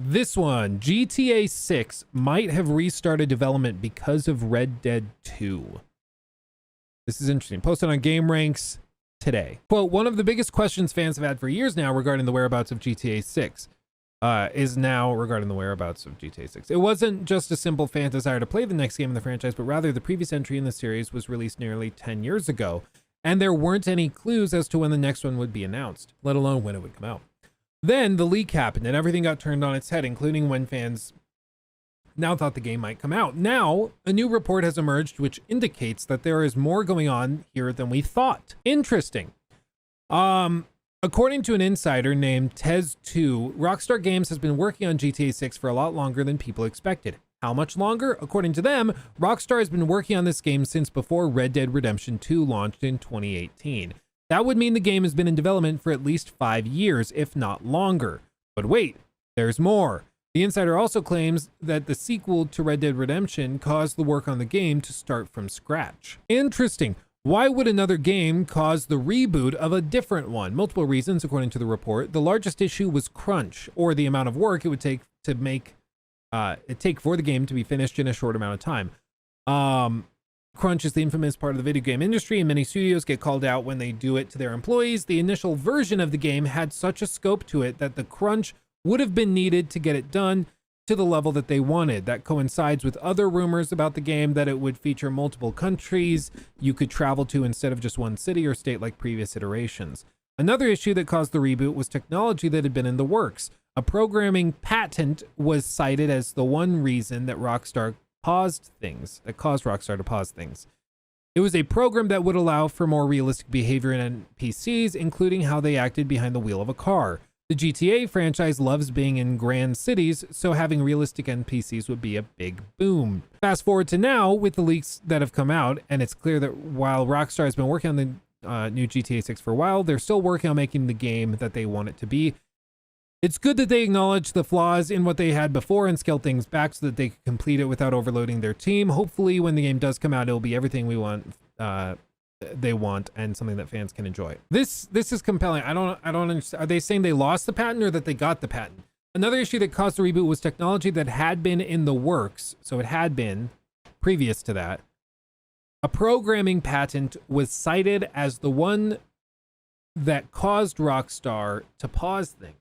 This one, GTA 6 might have restarted development because of Red Dead 2. This is interesting. Posted on GameRanks today. Quote, one of the biggest questions fans have had for years now regarding the whereabouts of GTA 6 is now regarding the whereabouts of GTA 6. It wasn't just a simple fan desire to play the next game in the franchise, but rather the previous entry in the series was released nearly 10 years ago, and there weren't any clues as to when the next one would be announced, let alone when it would come out. Then the leak happened and everything got turned on its head, including when fans now thought the game might come out. Now, a new report has emerged which indicates that there is more going on here than we thought. Interesting. According to an insider named Tez2, Rockstar Games has been working on GTA 6 for a lot longer than people expected. How much longer? According to them, Rockstar has been working on this game since before Red Dead Redemption 2 launched in 2018. That would mean the game has been in development for at least 5 years, if not longer. But wait, there's more. The insider also claims that the sequel to Red Dead Redemption caused the work on the game to start from scratch. Interesting. Why would another game cause the reboot of a different one? Multiple reasons, according to the report. The largest issue was crunch, or the amount of work it would take to make for the game to be finished in a short amount of time. Crunch is the infamous part of the video game industry, and many studios get called out when they do it to their employees. The initial version of the game had such a scope to it that the crunch would have been needed to get it done to the level that they wanted. That coincides with other rumors about the game that it would feature multiple countries you could travel to instead of just one city or state like previous iterations. Another issue that caused the reboot was technology that had been in the works. A programming patent was cited as the one reason that Rockstar caused Rockstar to pause things. It was a program that would allow for more realistic behavior in NPCs, including how they acted behind the wheel of a car. The GTA franchise loves being in grand cities, so having realistic NPCs would be a big boom. Fast forward to now, with the leaks that have come out, and it's clear that while Rockstar has been working on the new GTA 6 for a while, they're still working on making the game that they want it to be. It's good that they acknowledge the flaws in what they had before and scale things back so that they can complete it without overloading their team. Hopefully, when the game does come out, it'll be everything we want. They want, and something that fans can enjoy. This is compelling. I don't understand. Are they saying they lost the patent or that they got the patent? Another issue that caused the reboot was technology that had been in the works. So it had been previous to that. A programming patent was cited as the one that caused Rockstar to pause things.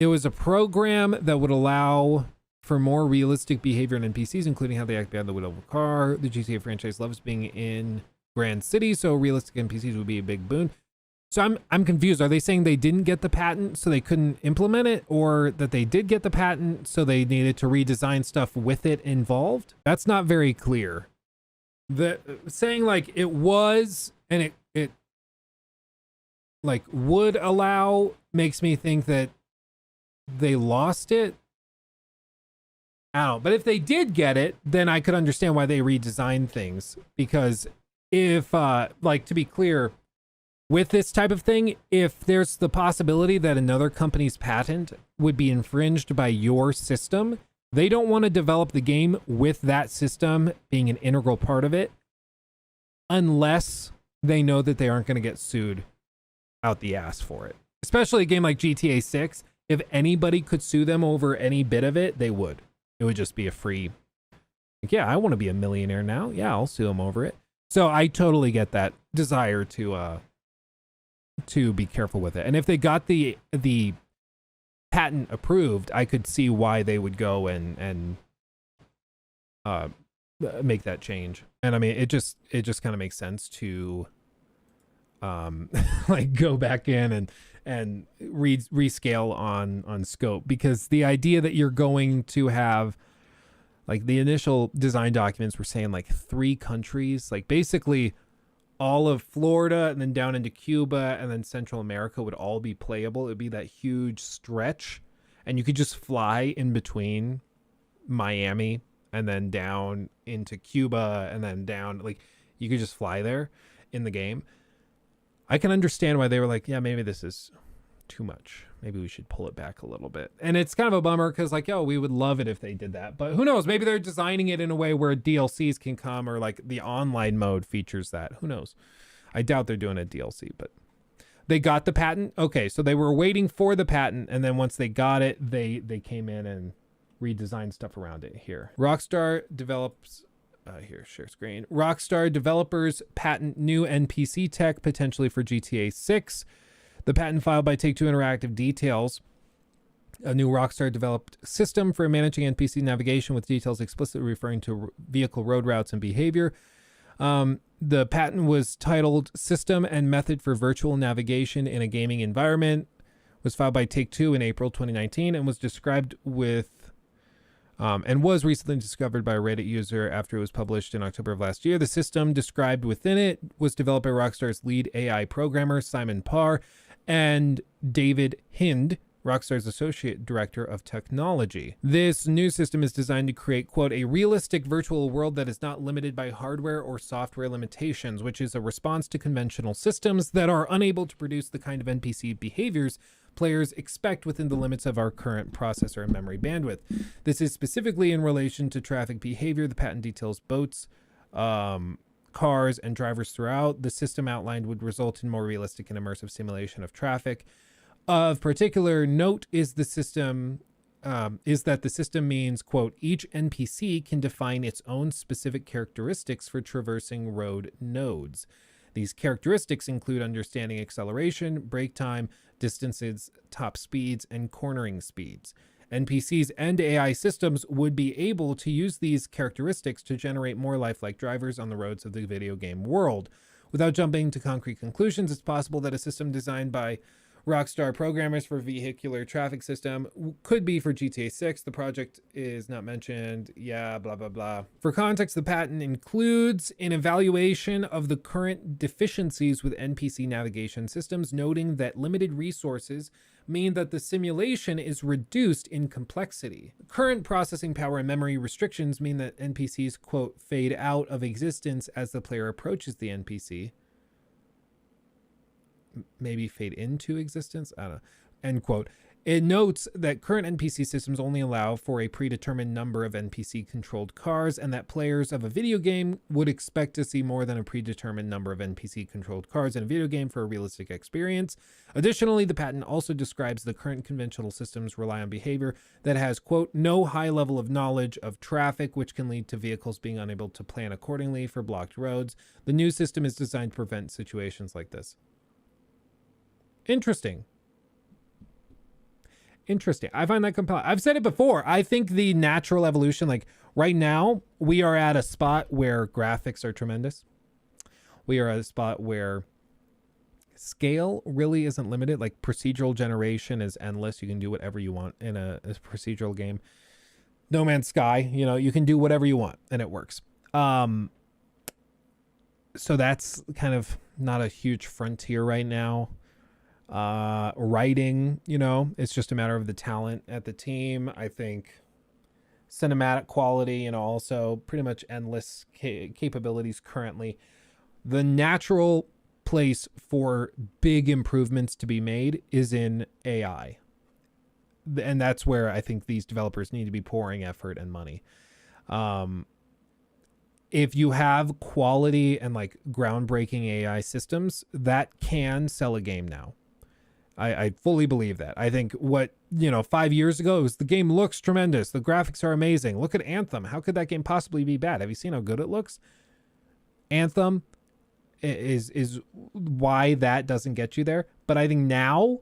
It was a program that would allow for more realistic behavior in NPCs, including how they act behind the wheel of a car. The GTA franchise loves being in grand cities, so realistic NPCs would be a big boon. So I'm confused. Are they saying they didn't get the patent so they couldn't implement it, or that they did get the patent so they needed to redesign stuff with it involved? That's not very clear. The saying like it was and it like would allow makes me think that they lost it. I don't know. But if they did get it, then I could understand why they redesigned things. Because if, like, to be clear, with this type of thing, if there's the possibility that another company's patent would be infringed by your system, they don't want to develop the game with that system being an integral part of it, unless they know that they aren't going to get sued out the ass for it. Especially a game like GTA 6. If anybody could sue them over any bit of it, they would. It would just be a free, like, yeah, I want to be a millionaire now. Yeah, I'll sue them over it. So I totally get that desire to be careful with it. And if they got the patent approved, I could see why they would go and make that change. And I mean, it just kind of makes sense to like go back in and rescale on scope, because the idea that you're going to have, like, the initial design documents were saying like 3 countries, like basically all of Florida and then down into Cuba and then Central America would all be playable. It'd be that huge stretch, and you could just fly in between Miami and then down into Cuba and then down, like, you could just fly there in the game. I can understand why they were like, yeah, maybe this is too much. Maybe we should pull it back a little bit. And it's kind of a bummer because, like, yo, we would love it if they did that. But who knows? Maybe they're designing it in a way where DLCs can come, or like the online mode features that. Who knows? I doubt they're doing a DLC, but They got the patent. Okay, so they were waiting for the patent, and then once they got it, they came in and redesigned stuff around it. Here, Rockstar develops. Here, share screen. Rockstar developers patent new NPC tech potentially for GTA 6. The patent filed by Take-Two Interactive details a new Rockstar developed system for managing NPC navigation with details explicitly referring to vehicle road routes and behavior. The patent was titled System and Method for Virtual Navigation in a Gaming Environment, was filed by Take-Two in April 2019, and was described with and was recently discovered by a Reddit user after it was published in October of last year. The system described within it was developed by Rockstar's lead AI programmer, Simon Parr, and David Hind, Rockstar's associate director of technology. This new system is designed to create, quote, a realistic virtual world that is not limited by hardware or software limitations, which is a response to conventional systems that are unable to produce the kind of NPC behaviors players expect within the limits of our current processor and memory bandwidth. This is specifically in relation to traffic behavior. The patent details boats, cars, and drivers throughout. The system outlined would result in more realistic and immersive simulation of traffic. Of particular note is the system is that the system means, quote, each NPC can define its own specific characteristics for traversing road nodes. These characteristics include understanding acceleration, brake time, distances, top speeds, and cornering speeds. NPCs and AI systems would be able to use these characteristics to generate more lifelike drivers on the roads of the video game world. Without jumping to concrete conclusions, it's possible that a system designed by Rockstar programmers for vehicular traffic system could be for GTA 6. The project is not mentioned. Yeah, blah, blah, blah. For context, the patent includes an evaluation of the current deficiencies with NPC navigation systems, noting that limited resources mean that the simulation is reduced in complexity. Current processing power and memory restrictions mean that NPCs, quote, fade out of existence as the player approaches the NPC. Maybe fade into existence, I don't know, end quote. It notes that current NPC systems only allow for a predetermined number of NPC controlled cars, and that players of a video game would expect to see more than a predetermined number of NPC controlled cars in a video game for a realistic experience. Additionally, the patent also describes the current conventional systems rely on behavior that has, quote, no high level of knowledge of traffic, which can lead to vehicles being unable to plan accordingly for blocked roads. The new system is designed to prevent situations like this. Interesting. I find that compelling. I've said it before. I think the natural evolution, like right now, we are at a spot where graphics are tremendous. We are at a spot where scale really isn't limited. Like procedural generation is endless. You can do whatever you want in a procedural game. No Man's Sky, you know, you can do whatever you want and it works. So that's kind of not a huge frontier right now. Writing, you know, it's just a matter of the talent at the team. I think cinematic quality, you know, also pretty much endless capabilities currently. The natural place for big improvements to be made is in AI. And that's where I think these developers need to be pouring effort and money. If you have quality and like groundbreaking AI systems, that can sell a game now. I fully believe that. I think 5 years ago, it was the game looks tremendous. The graphics are amazing. Look at Anthem. How could that game possibly be bad? Have you seen how good it looks? Anthem is why that doesn't get you there. But I think now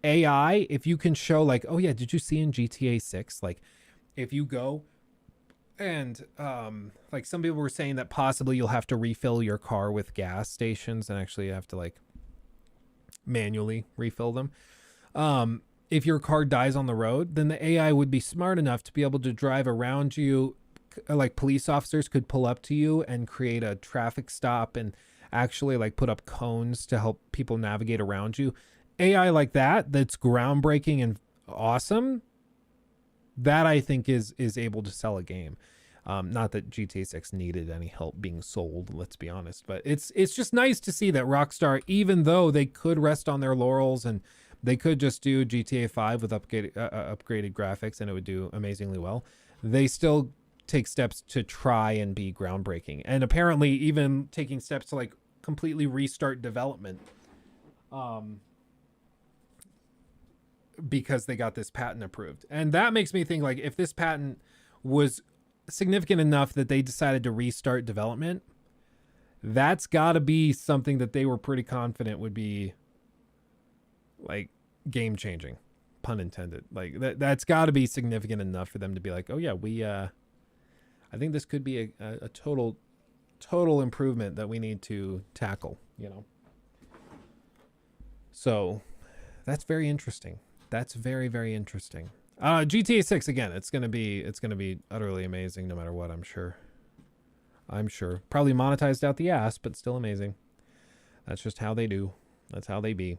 AI, if you can show like, oh yeah, did you see in GTA 6? Like if you go and like some people were saying that possibly you'll have to refill your car with gas stations and actually you have to like manually refill them. If your car dies on the road, then the AI would be smart enough to be able to drive around you. Like police officers could pull up to you and create a traffic stop and actually like put up cones to help people navigate around you. AI like that's groundbreaking and awesome. That I think is able to sell a game. Not that GTA 6 needed any help being sold, let's be honest, but it's just nice to see that Rockstar, even though they could rest on their laurels and they could just do GTA 5 with upgraded graphics and it would do amazingly well, they still take steps to try and be groundbreaking. And apparently even taking steps to like completely restart development Because they got this patent approved. And that makes me think, like, if this patent was significant enough that they decided to restart development, that's got to be something that they were pretty confident would be like game changing, pun intended. Like that's got to be significant enough for them to be like, oh yeah, I think this could be a total improvement that we need to tackle, you know. So that's very interesting. That's very, very interesting. GTA 6 again, it's gonna be utterly amazing no matter what, I'm sure. Probably monetized out the ass, but still amazing. That's just how they do. That's how they be.